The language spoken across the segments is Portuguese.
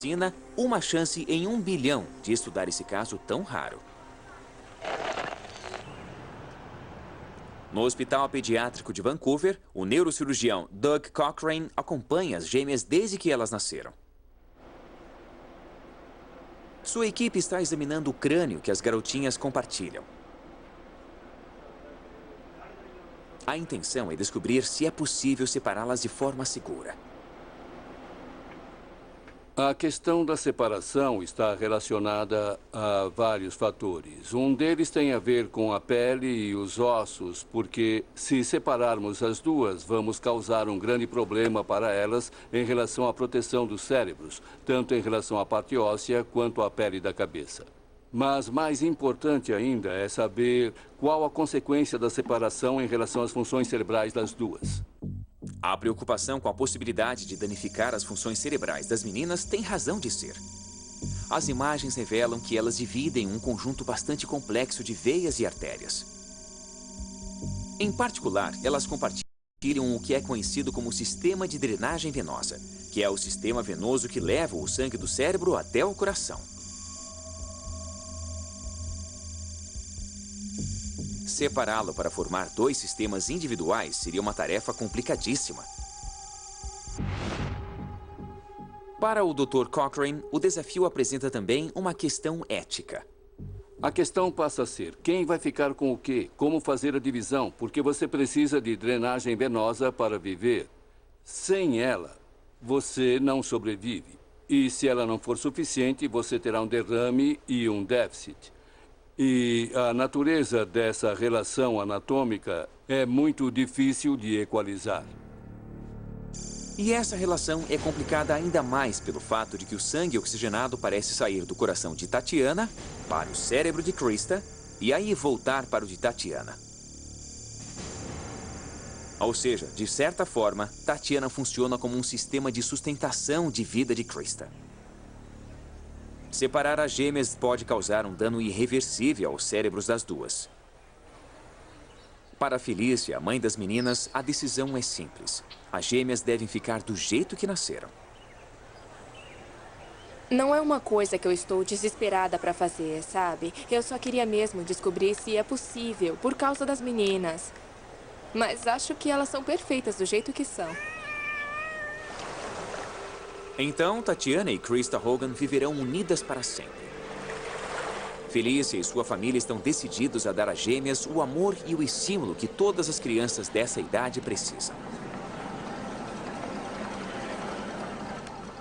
medicina uma chance em 1 bilhão de estudar esse caso tão raro. No Hospital Pediátrico de Vancouver, o neurocirurgião Doug Cochrane acompanha as gêmeas desde que elas nasceram. Sua equipe está examinando o crânio que as garotinhas compartilham. A intenção é descobrir se é possível separá-las de forma segura. A questão da separação está relacionada a vários fatores. Um deles tem a ver com a pele e os ossos, porque se separarmos as duas, vamos causar um grande problema para elas em relação à proteção dos cérebros, tanto em relação à parte óssea quanto à pele da cabeça. Mas mais importante ainda é saber qual a consequência da separação em relação às funções cerebrais das duas. A preocupação com a possibilidade de danificar as funções cerebrais das meninas tem razão de ser. As imagens revelam que elas dividem um conjunto bastante complexo de veias e artérias. Em particular, elas compartilham o que é conhecido como sistema de drenagem venosa, que é o sistema venoso que leva o sangue do cérebro até o coração. Separá-lo para formar dois sistemas individuais seria uma tarefa complicadíssima. Para o Dr. Cochrane, o desafio apresenta também uma questão ética. A questão passa a ser: quem vai ficar com o quê? Como fazer a divisão? Porque você precisa de drenagem venosa para viver. Sem ela, você não sobrevive. E se ela não for suficiente, você terá um derrame e um déficit. E a natureza dessa relação anatômica é muito difícil de equalizar. E essa relação é complicada ainda mais pelo fato de que o sangue oxigenado parece sair do coração de Tatiana para o cérebro de Krista e aí voltar para o de Tatiana. Ou seja, de certa forma, Tatiana funciona como um sistema de sustentação de vida de Krista. Separar as gêmeas pode causar um dano irreversível aos cérebros das duas. Para Felícia, a mãe das meninas, a decisão é simples. As gêmeas devem ficar do jeito que nasceram. Não é uma coisa que eu estou desesperada para fazer, sabe? Eu só queria mesmo descobrir se é possível, por causa das meninas. Mas acho que elas são perfeitas do jeito que são. Então, Tatiana e Krista Hogan viverão unidas para sempre. Felícia e sua família estão decididos a dar às gêmeas o amor e o estímulo que todas as crianças dessa idade precisam.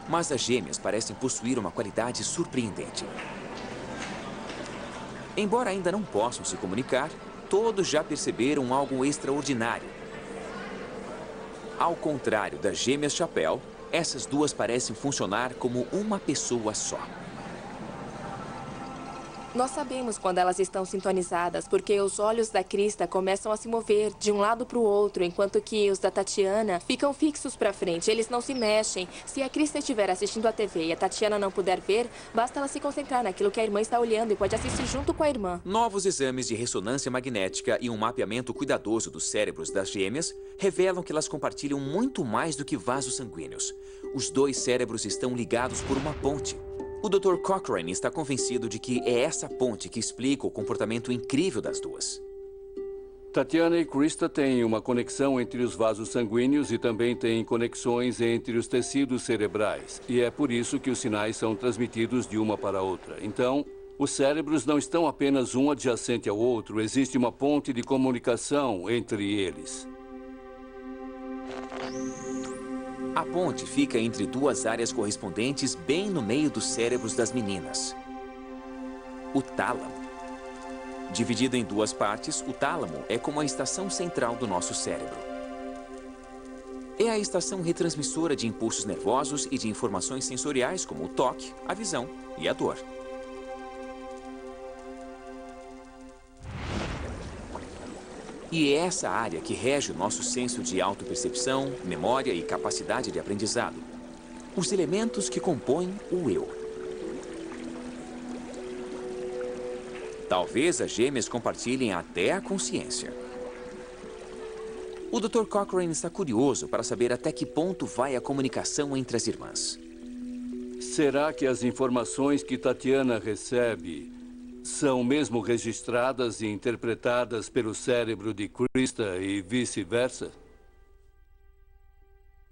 Mas as gêmeas parecem possuir uma qualidade surpreendente. Embora ainda não possam se comunicar, todos já perceberam algo extraordinário. Ao contrário das gêmeas Chapéu, essas duas parecem funcionar como uma pessoa só. Nós sabemos quando elas estão sintonizadas, porque os olhos da Krista começam a se mover de um lado para o outro, enquanto que os da Tatiana ficam fixos para frente. Eles não se mexem. Se a Krista estiver assistindo a TV e a Tatiana não puder ver, basta ela se concentrar naquilo que a irmã está olhando e pode assistir junto com a irmã. Novos exames de ressonância magnética e um mapeamento cuidadoso dos cérebros das gêmeas revelam que elas compartilham muito mais do que vasos sanguíneos. Os dois cérebros estão ligados por uma ponte. O Dr. Cochrane está convencido de que é essa ponte que explica o comportamento incrível das duas. Tatiana e Krista têm uma conexão entre os vasos sanguíneos e também têm conexões entre os tecidos cerebrais. E é por isso que os sinais são transmitidos de uma para outra. Então, os cérebros não estão apenas um adjacente ao outro, existe uma ponte de comunicação entre eles. A ponte fica entre duas áreas correspondentes bem no meio dos cérebros das meninas. O tálamo. Dividido em duas partes, o tálamo é como a estação central do nosso cérebro. É a estação retransmissora de impulsos nervosos e de informações sensoriais como o toque, a visão e a dor. E é essa área que rege o nosso senso de autopercepção, memória e capacidade de aprendizado. Os elementos que compõem o eu. Talvez as gêmeas compartilhem até a consciência. O Dr. Cochrane está curioso para saber até que ponto vai a comunicação entre as irmãs. Será que as informações que Tatiana recebe são mesmo registradas e interpretadas pelo cérebro de Krista e vice-versa?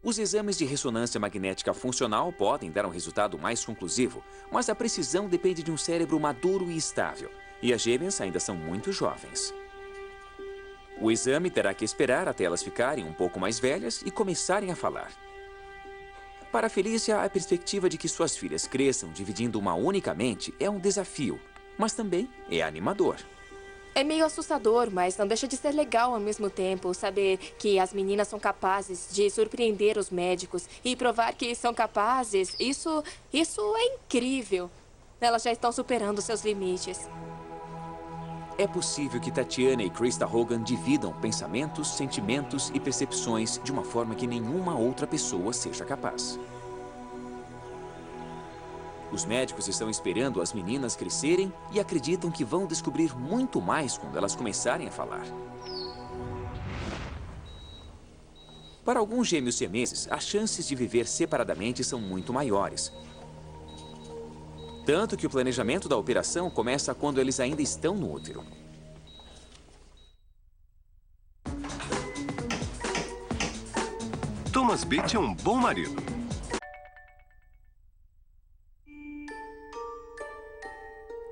Os exames de ressonância magnética funcional podem dar um resultado mais conclusivo, mas a precisão depende de um cérebro maduro e estável, e as gêmeas ainda são muito jovens. O exame terá que esperar até elas ficarem um pouco mais velhas e começarem a falar. Para Felícia, a perspectiva de que suas filhas cresçam dividindo uma única mente é um desafio, mas também é animador. É meio assustador, mas não deixa de ser legal ao mesmo tempo saber que as meninas são capazes de surpreender os médicos e provar que são capazes. Isso é incrível. Elas já estão superando seus limites. É possível que Tatiana e Krista Hogan dividam pensamentos, sentimentos e percepções de uma forma que nenhuma outra pessoa seja capaz. Os médicos estão esperando as meninas crescerem e acreditam que vão descobrir muito mais quando elas começarem a falar. Para alguns gêmeos siameses, as chances de viver separadamente são muito maiores. Tanto que o planejamento da operação começa quando eles ainda estão no útero. Thomas Beach é um bom marido.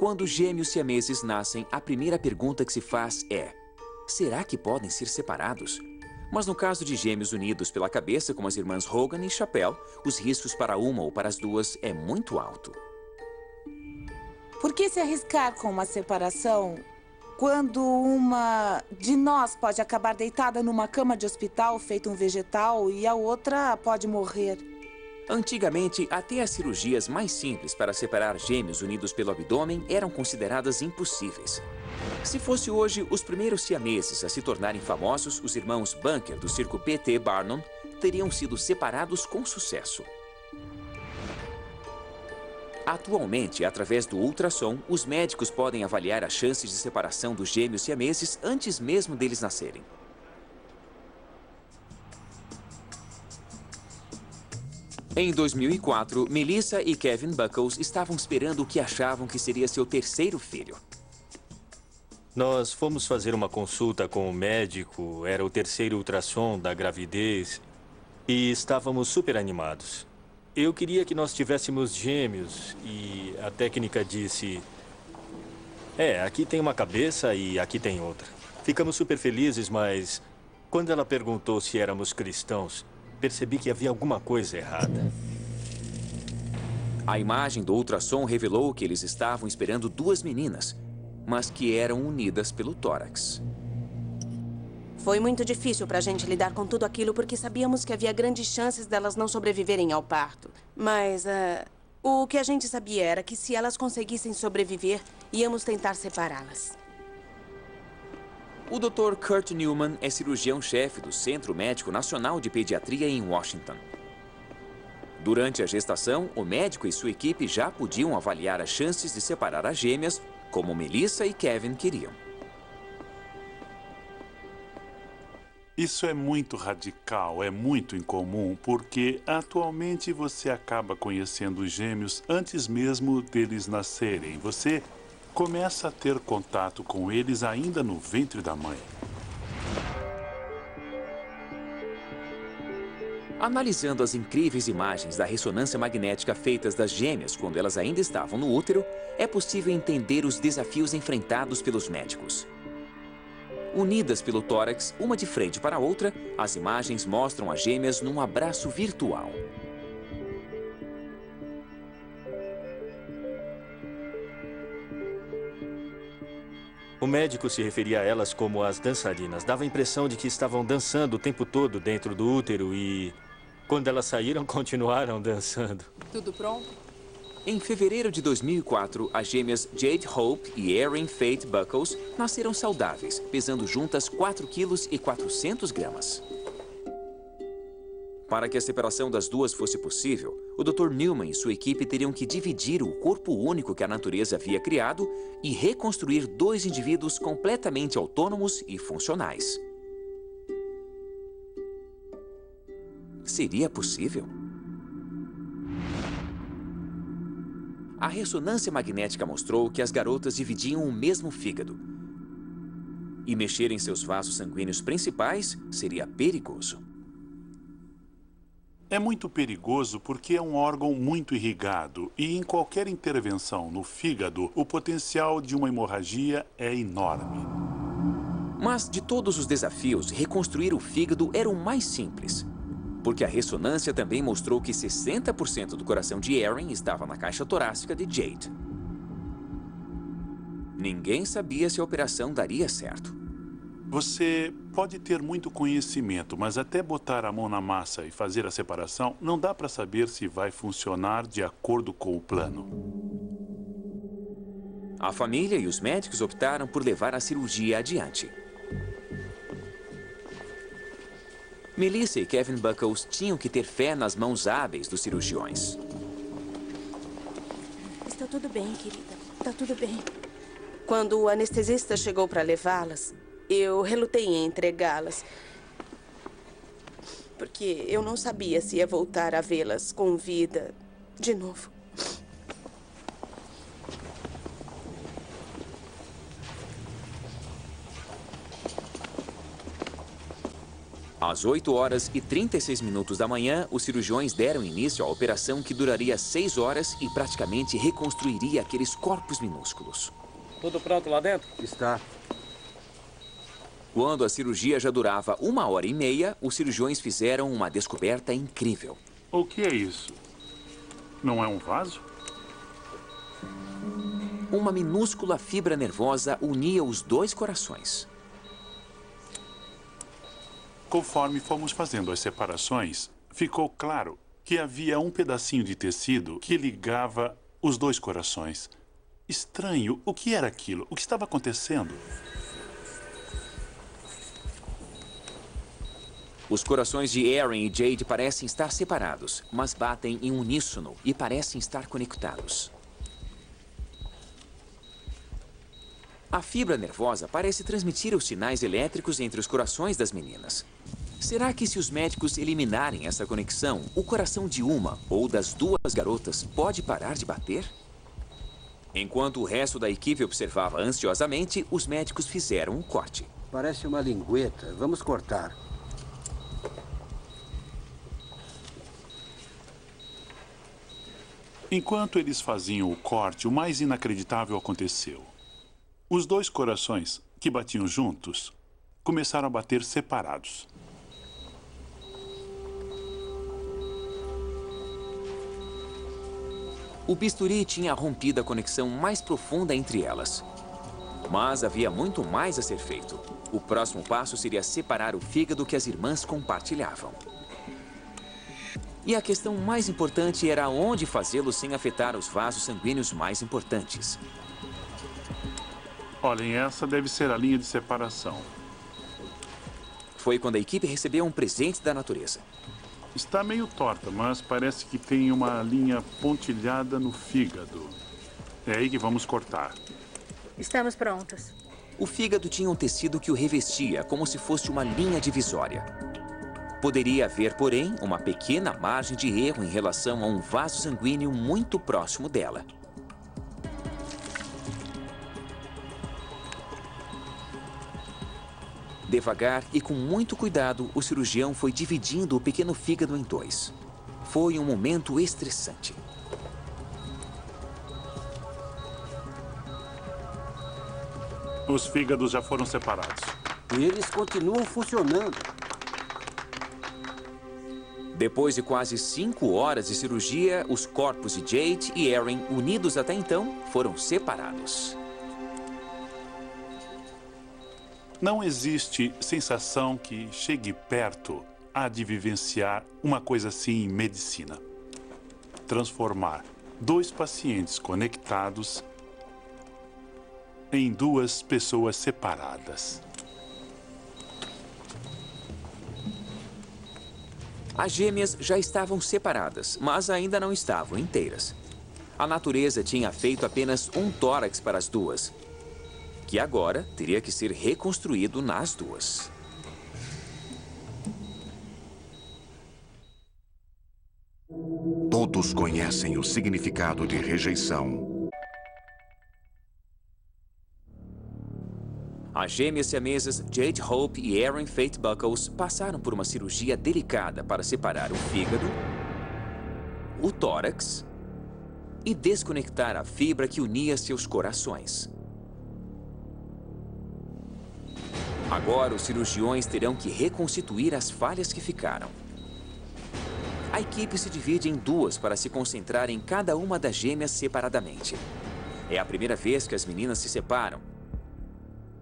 Quando gêmeos siameses nascem, a primeira pergunta que se faz é: será que podem ser separados? Mas no caso de gêmeos unidos pela cabeça, como as irmãs Hogan e Chappell, os riscos para uma ou para as duas é muito alto. Por que se arriscar com uma separação quando uma de nós pode acabar deitada numa cama de hospital feito um vegetal e a outra pode morrer? Antigamente, até as cirurgias mais simples para separar gêmeos unidos pelo abdômen eram consideradas impossíveis. Se fosse hoje, os primeiros siameses a se tornarem famosos, os irmãos Bunker do circo P.T. Barnum, teriam sido separados com sucesso. Atualmente, através do ultrassom, os médicos podem avaliar as chances de separação dos gêmeos siameses antes mesmo deles nascerem. Em 2004, Melissa e Kevin Buckles estavam esperando o que achavam que seria seu terceiro filho. Nós fomos fazer uma consulta com o médico, era o terceiro ultrassom da gravidez e estávamos super animados. Eu queria que nós tivéssemos gêmeos e a técnica disse: aqui tem uma cabeça e aqui tem outra. Ficamos super felizes, mas quando ela perguntou se éramos cristãos, percebi que havia alguma coisa errada. A imagem do ultrassom revelou que eles estavam esperando duas meninas, mas que eram unidas pelo tórax. Foi muito difícil para a gente lidar com tudo aquilo porque sabíamos que havia grandes chances delas não sobreviverem ao parto. Mas o que a gente sabia era que se elas conseguissem sobreviver, íamos tentar separá-las. O Dr. Kurt Newman é cirurgião-chefe do Centro Médico Nacional de Pediatria em Washington. Durante a gestação, o médico e sua equipe já podiam avaliar as chances de separar as gêmeas, como Melissa e Kevin queriam. Isso é muito radical, é muito incomum, porque atualmente você acaba conhecendo os gêmeos antes mesmo deles nascerem. Você começa a ter contato com eles ainda no ventre da mãe. Analisando as incríveis imagens da ressonância magnética feitas das gêmeas quando elas ainda estavam no útero, é possível entender os desafios enfrentados pelos médicos. Unidas pelo tórax, uma de frente para a outra, as imagens mostram as gêmeas num abraço virtual. O médico se referia a elas como as dançarinas. Dava a impressão de que estavam dançando o tempo todo dentro do útero e, quando elas saíram, continuaram dançando. Tudo pronto? Em fevereiro de 2004, as gêmeas Jade Hope e Erin Faith Buckles nasceram saudáveis, pesando juntas 4 quilos e 400 gramas. Para que a separação das duas fosse possível, o Dr. Newman e sua equipe teriam que dividir o corpo único que a natureza havia criado e reconstruir 2 indivíduos completamente autônomos e funcionais. Seria possível? A ressonância magnética mostrou que as garotas dividiam o mesmo fígado. E mexer em seus vasos sanguíneos principais seria perigoso. É muito perigoso porque é um órgão muito irrigado e em qualquer intervenção no fígado, o potencial de uma hemorragia é enorme. Mas de todos os desafios, reconstruir o fígado era o mais simples. Porque a ressonância também mostrou que 60% do coração de Erin estava na caixa torácica de Jade. Ninguém sabia se a operação daria certo. Você pode ter muito conhecimento, mas até botar a mão na massa e fazer a separação, não dá para saber se vai funcionar de acordo com o plano. A família e os médicos optaram por levar a cirurgia adiante. Melissa e Kevin Buckles tinham que ter fé nas mãos hábeis dos cirurgiões. Está tudo bem, querida. Está tudo bem. Quando o anestesista chegou para levá-las, eu relutei em entregá-las. Porque eu não sabia se ia voltar a vê-las com vida de novo. Às 8h36 da manhã, os cirurgiões deram início à operação que duraria 6 horas e praticamente reconstruiria aqueles corpos minúsculos. Tudo pronto lá dentro? Está. Quando a cirurgia já durava 1h30, os cirurgiões fizeram uma descoberta incrível. O que é isso? Não é um vaso? Uma minúscula fibra nervosa unia os dois corações. Conforme fomos fazendo as separações, ficou claro que havia um pedacinho de tecido que ligava os dois corações. Estranho, o que era aquilo? O que estava acontecendo? Os corações de Erin e Jade parecem estar separados, mas batem em uníssono e parecem estar conectados. A fibra nervosa parece transmitir os sinais elétricos entre os corações das meninas. Será que se os médicos eliminarem essa conexão, o coração de uma ou das duas garotas pode parar de bater? Enquanto o resto da equipe observava ansiosamente, os médicos fizeram um corte. Parece uma lingueta. Vamos cortar. Enquanto eles faziam o corte, o mais inacreditável aconteceu. Os dois corações, que batiam juntos, começaram a bater separados. O bisturi tinha rompido a conexão mais profunda entre elas. Mas havia muito mais a ser feito. O próximo passo seria separar o fígado que as irmãs compartilhavam. E a questão mais importante era onde fazê-lo sem afetar os vasos sanguíneos mais importantes. Olhem, essa deve ser a linha de separação. Foi quando a equipe recebeu um presente da natureza. Está meio torta, mas parece que tem uma linha pontilhada no fígado. É aí que vamos cortar. Estamos prontos. O fígado tinha um tecido que o revestia, como se fosse uma linha divisória. Poderia haver, porém, uma pequena margem de erro em relação a um vaso sanguíneo muito próximo dela. Devagar e com muito cuidado, o cirurgião foi dividindo o pequeno fígado em dois. Foi um momento estressante. Os fígados já foram separados. E eles continuam funcionando. Depois de quase 5 horas de cirurgia, os corpos de Jade e Erin, unidos até então, foram separados. Não existe sensação que chegue perto a de vivenciar uma coisa assim em medicina. Transformar dois pacientes conectados em duas pessoas separadas. As gêmeas já estavam separadas, mas ainda não estavam inteiras. A natureza tinha feito apenas um tórax para as duas, que agora teria que ser reconstruído nas duas. Todo adultos conhecem o significado de rejeição. As gêmeas siamesas Jade Hope e Erin Faith Buckles passaram por uma cirurgia delicada para separar o fígado, o tórax e desconectar a fibra que unia seus corações. Agora, os cirurgiões terão que reconstituir as falhas que ficaram. A equipe se divide em duas para se concentrar em cada uma das gêmeas separadamente. É a primeira vez que as meninas se separam.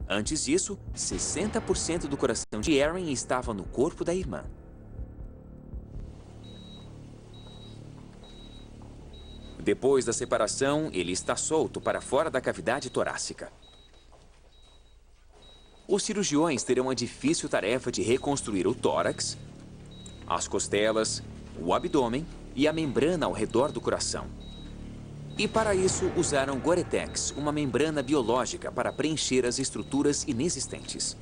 Antes disso, 60% do coração de Erin estava no corpo da irmã. Depois da separação, ele está solto para fora da cavidade torácica. Os cirurgiões terão a difícil tarefa de reconstruir o tórax, as costelas, o abdômen e a membrana ao redor do coração. E para isso, usaram Gore-Tex, uma membrana biológica para preencher as estruturas inexistentes.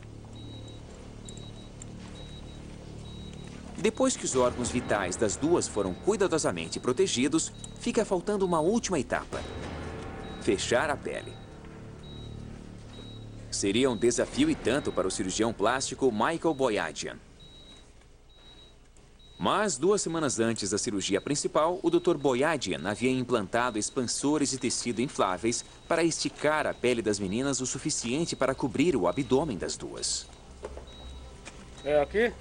Depois que os órgãos vitais das duas foram cuidadosamente protegidos, fica faltando uma última etapa: fechar a pele. Seria um desafio e tanto para o cirurgião plástico Michael Boyadjian. Mas 2 semanas antes da cirurgia principal, o Dr. Boyadjian havia implantado expansores de tecido infláveis para esticar a pele das meninas o suficiente para cobrir o abdômen das duas. É aqui?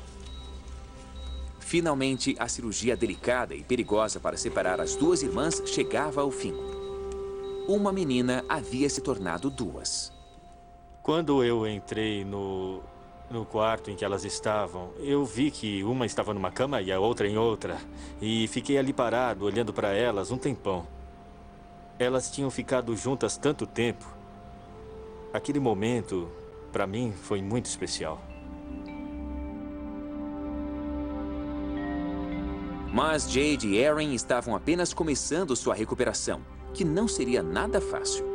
Finalmente, a cirurgia delicada e perigosa para separar as duas irmãs chegava ao fim. Uma menina havia se tornado 2. Quando eu entrei no quarto em que elas estavam, eu vi que uma estava numa cama e a outra em outra. E fiquei ali parado, olhando para elas um tempão. Elas tinham ficado juntas tanto tempo. Aquele momento, para mim, foi muito especial. Mas Jade e Erin estavam apenas começando sua recuperação, que não seria nada fácil.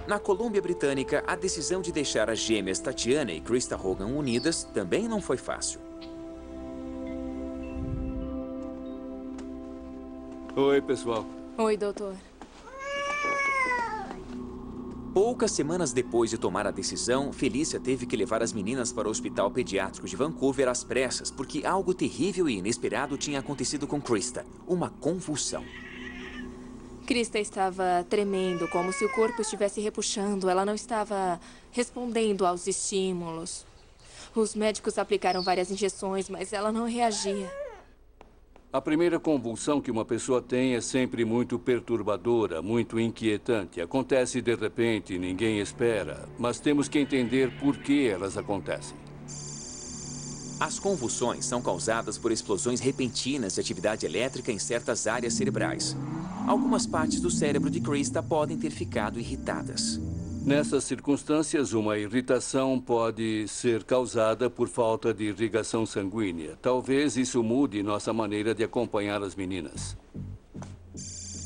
Na Colômbia Britânica, a decisão de deixar as gêmeas Tatiana e Krista Hogan unidas também não foi fácil. Oi, pessoal. Oi, doutor. Poucas semanas depois de tomar a decisão, Felícia teve que levar as meninas para o Hospital Pediátrico de Vancouver às pressas, porque algo terrível e inesperado tinha acontecido com Krista, uma convulsão. Krista estava tremendo, como se o corpo estivesse repuxando. Ela não estava respondendo aos estímulos. Os médicos aplicaram várias injeções, mas ela não reagia. A primeira convulsão que uma pessoa tem é sempre muito perturbadora, muito inquietante. Acontece de repente, ninguém espera, mas temos que entender por que elas acontecem. As convulsões são causadas por explosões repentinas de atividade elétrica em certas áreas cerebrais. Algumas partes do cérebro de Krista podem ter ficado irritadas. Nessas circunstâncias, uma irritação pode ser causada por falta de irrigação sanguínea. Talvez isso mude nossa maneira de acompanhar as meninas.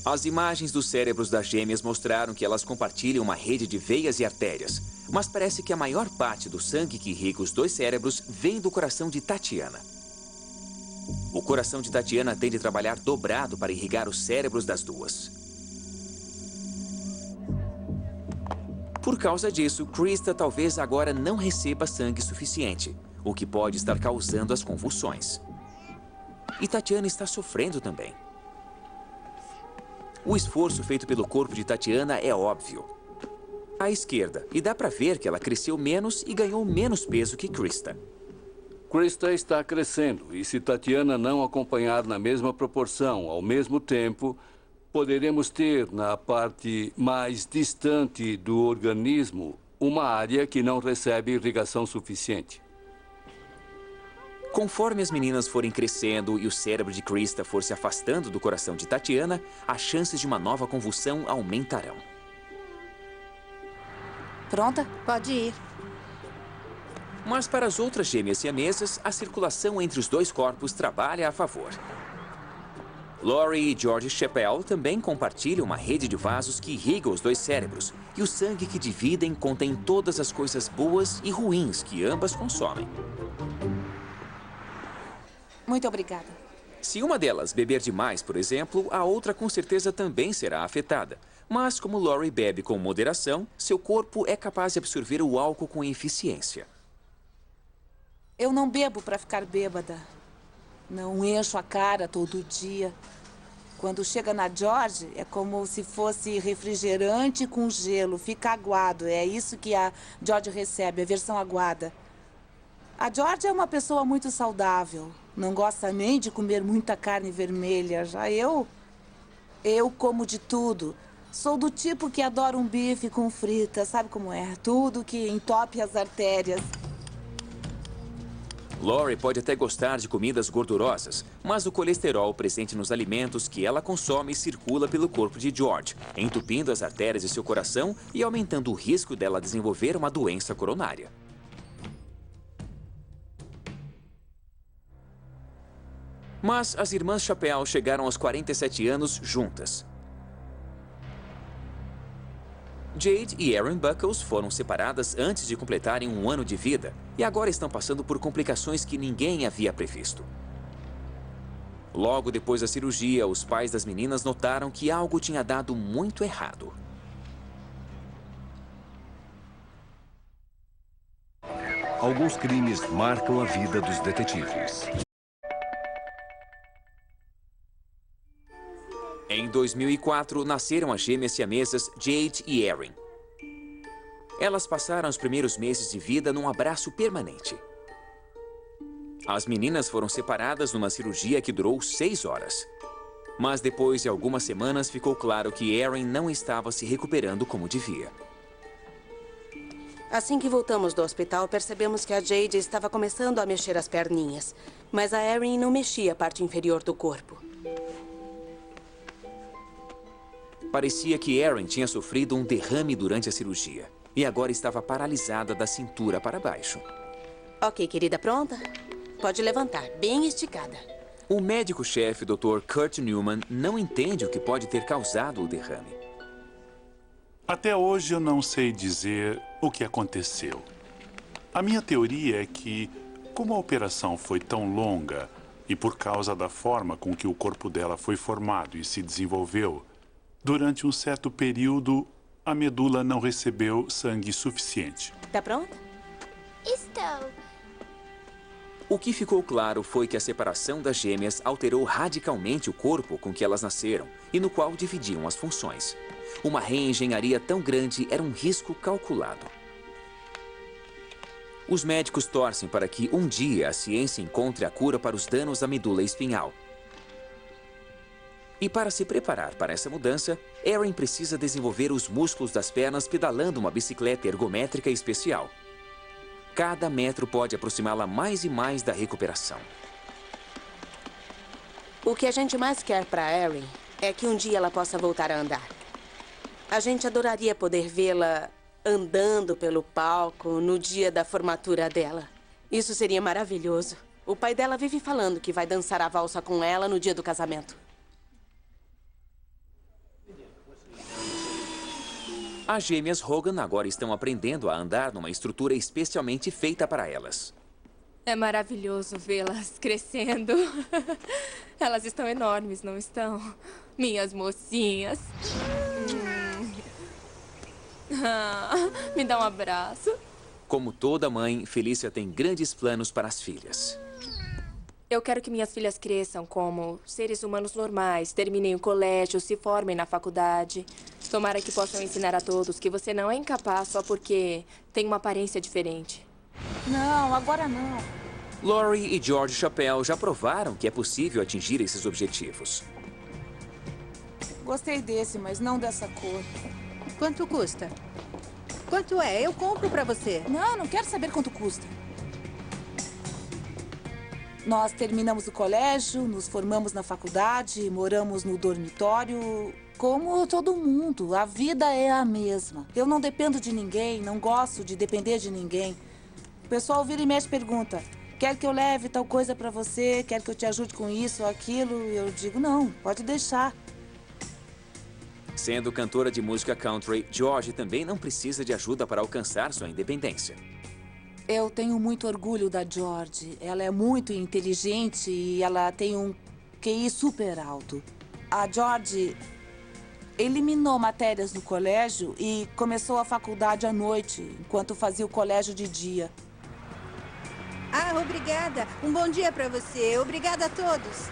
As imagens dos cérebros das gêmeas mostraram que elas compartilham uma rede de veias e artérias, mas parece que a maior parte do sangue que irriga os 2 cérebros vem do coração de Tatiana. O coração de Tatiana tem de trabalhar dobrado para irrigar os cérebros das duas. Por causa disso, Krista talvez agora não receba sangue suficiente, o que pode estar causando as convulsões. E Tatiana está sofrendo também. O esforço feito pelo corpo de Tatiana é óbvio. À esquerda, e dá para ver que ela cresceu menos e ganhou menos peso que Krista. Krista está crescendo, e se Tatiana não acompanhar na mesma proporção ao mesmo tempo, poderemos ter, na parte mais distante do organismo, uma área que não recebe irrigação suficiente. Conforme as meninas forem crescendo e o cérebro de Krista for se afastando do coração de Tatiana, as chances de uma nova convulsão aumentarão. Pronta? Pode ir. Mas para as outras gêmeas siamesas, a circulação entre os 2 corpos trabalha a favor. Laurie e George Chappelle também compartilham uma rede de vasos que irriga os dois cérebros, e o sangue que dividem contém todas as coisas boas e ruins que ambas consomem. Muito obrigada. Se uma delas beber demais, por exemplo, a outra com certeza também será afetada. Mas como Laurie bebe com moderação, seu corpo é capaz de absorver o álcool com eficiência. Eu não bebo para ficar bêbada. Não encho a cara todo dia. Quando chega na George, é como se fosse refrigerante com gelo. Fica aguado. É isso que a George recebe, a versão aguada. A George é uma pessoa muito saudável. Não gosta nem de comer muita carne vermelha. Já eu como de tudo. Sou do tipo que adora um bife com frita. Sabe como é? Tudo que entope as artérias. Laurie pode até gostar de comidas gordurosas, mas o colesterol presente nos alimentos que ela consome circula pelo corpo de George, entupindo as artérias de seu coração e aumentando o risco dela desenvolver uma doença coronária. Mas as irmãs Chappelle chegaram aos 47 anos juntas. Jade e Erin Buckles foram separadas antes de completarem 1 ano de vida e agora estão passando por complicações que ninguém havia previsto. Logo depois da cirurgia, os pais das meninas notaram que algo tinha dado muito errado. Alguns crimes marcam a vida dos detetives. Em 2004, nasceram as gêmeas siamesas Jade e Erin. Elas passaram os primeiros meses de vida num abraço permanente. As meninas foram separadas numa cirurgia que durou 6 horas. Mas depois de algumas semanas, ficou claro que Erin não estava se recuperando como devia. Assim que voltamos do hospital, percebemos que a Jade estava começando a mexer as perninhas. Mas a Erin não mexia a parte inferior do corpo. Parecia que Erin tinha sofrido um derrame durante a cirurgia e agora estava paralisada da cintura para baixo. Ok, querida, pronta? Pode levantar, bem esticada. O médico-chefe, Dr. Kurt Newman, não entende o que pode ter causado o derrame. Até hoje eu não sei dizer o que aconteceu. A minha teoria é que, como a operação foi tão longa e por causa da forma com que o corpo dela foi formado e se desenvolveu, durante um certo período, a medula não recebeu sangue suficiente. Tá pronta? Estou. O que ficou claro foi que a separação das gêmeas alterou radicalmente o corpo com que elas nasceram e no qual dividiam as funções. Uma reengenharia tão grande era um risco calculado. Os médicos torcem para que um dia a ciência encontre a cura para os danos à medula espinhal. E para se preparar para essa mudança, Erin precisa desenvolver os músculos das pernas pedalando uma bicicleta ergométrica especial. Cada metro pode aproximá-la mais e mais da recuperação. O que a gente mais quer para Erin é que um dia ela possa voltar a andar. A gente adoraria poder vê-la andando pelo palco no dia da formatura dela. Isso seria maravilhoso. O pai dela vive falando que vai dançar a valsa com ela no dia do casamento. As gêmeas Hogan agora estão aprendendo a andar numa estrutura especialmente feita para elas. É maravilhoso vê-las crescendo. Elas estão enormes, não estão? Minhas mocinhas. Me dá um abraço. Como toda mãe, Felícia tem grandes planos para as filhas. Eu quero que minhas filhas cresçam como seres humanos normais, terminem o colégio, se formem na faculdade. Tomara que possam ensinar a todos que você não é incapaz só porque tem uma aparência diferente. Não, agora não. Laurie e George Chappelle já provaram que é possível atingir esses objetivos. Gostei desse, mas não dessa cor. Quanto custa? Quanto é? Eu compro pra você. Não quero saber quanto custa. Nós terminamos o colégio, nos formamos na faculdade, moramos no dormitório, como todo mundo. A vida é a mesma. Eu não dependo de ninguém, não gosto de depender de ninguém. O pessoal vira e mexe e pergunta, quer que eu leve tal coisa para você, quer que eu te ajude com isso ou aquilo. Eu digo, não, pode deixar. Sendo cantora de música country, George também não precisa de ajuda para alcançar sua independência. Eu tenho muito orgulho da George. Ela é muito inteligente e ela tem um QI super alto. A George eliminou matérias no colégio e começou a faculdade à noite, enquanto fazia o colégio de dia. Ah, obrigada. Um bom dia para você. Obrigada a todos.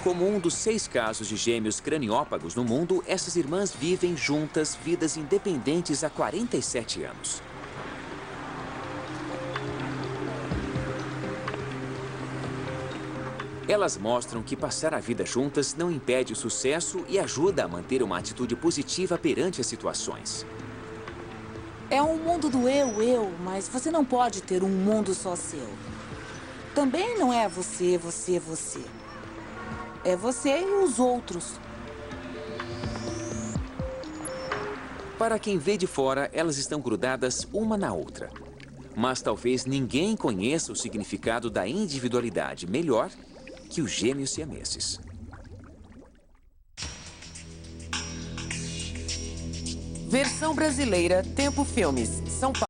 Como um dos 6 casos de gêmeos craniópagos no mundo, essas irmãs vivem juntas vidas independentes há 47 anos. Elas mostram que passar a vida juntas não impede o sucesso e ajuda a manter uma atitude positiva perante as situações. É um mundo do eu, mas você não pode ter um mundo só seu. Também não é você, você, você. É você e os outros. Para quem vê de fora, elas estão grudadas uma na outra. Mas talvez ninguém conheça o significado da individualidade melhor que os gêmeos siameses. Versão brasileira, Tempo Filmes, São Paulo.